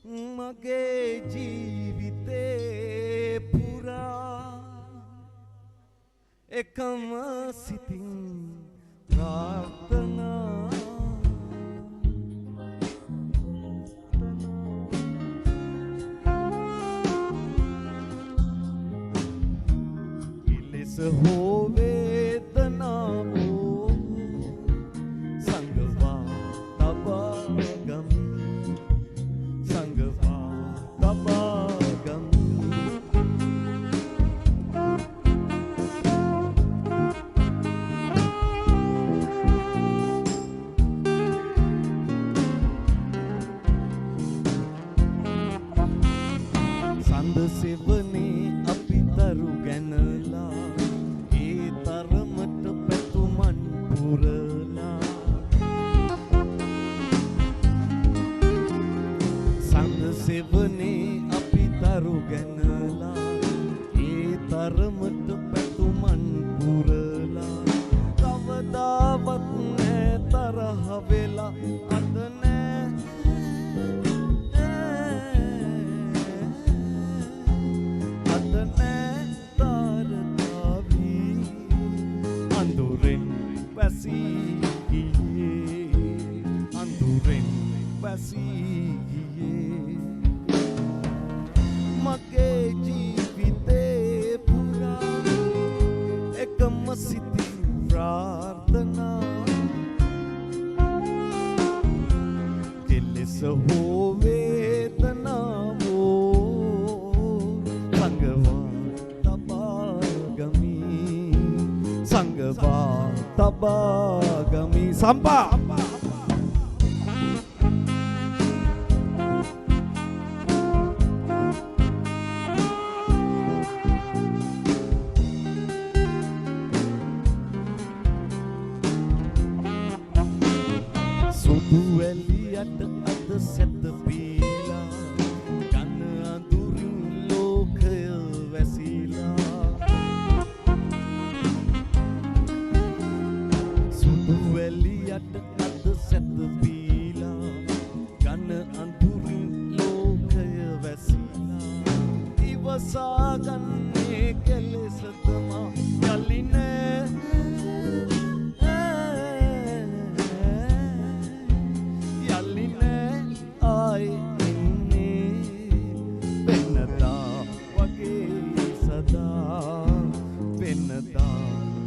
මගේ ජීවිතේ පුරා එකම සිතින් ප්‍රාර්ථනා ඉලෙස හෝ වේදනාවෝ සංගවා තබා ගමි සංගවා තබා ගමි සඳ සෙවනේ අපි තරු ගැනලා ඒ තරමට පැතුමන් පුරලා සඳ සෙවනේ අපි තරු ගැනලා ඒ තරමට පැතුමන් පුරලා කවදාවත් නෑ තරහ වෙලා අද නෑ අද නෑ තාරකාවී අඳුරෙන් වැසී ගියේ අඳුරෙන් වැසී ගියේ මගේ ජීවිතේ පුරා එකම සිතින් ප්‍රාර්ථනා කෙලෙස හෝ වේදනාවෝ සංගවා තබා ගමි සංගවා තබා ගමි සම්පා සුදු එළියට අද සැතපීලා කන අඳුරින් ලෝකය වැසීලා සුදු එළියට අද සැතපීලා කන අඳුරින් ලෝකය වැසීලා ඉවසා ගන්නේ කෙලෙස තමා යලි නෑ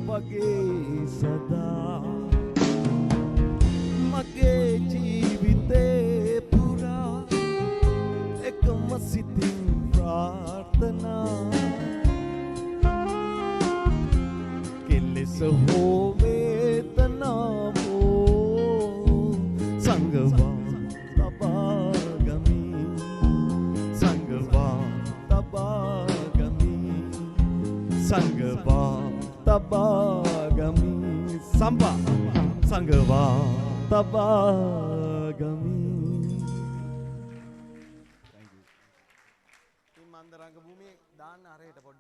වගේ සදා මගේ ජීවිතේ පුරා එකම සිතින් ප්‍රාර්ථනා කෙලෙස හෝ වේදනාවෝ සංගවා තබා ගමි සංගවා තබා ගමි සංගවා තබා ගමි සම්පා සංගවා තබා ගමි මන්ද රංග භූමියේ දාන්න අරයට පොඩ්ඩක්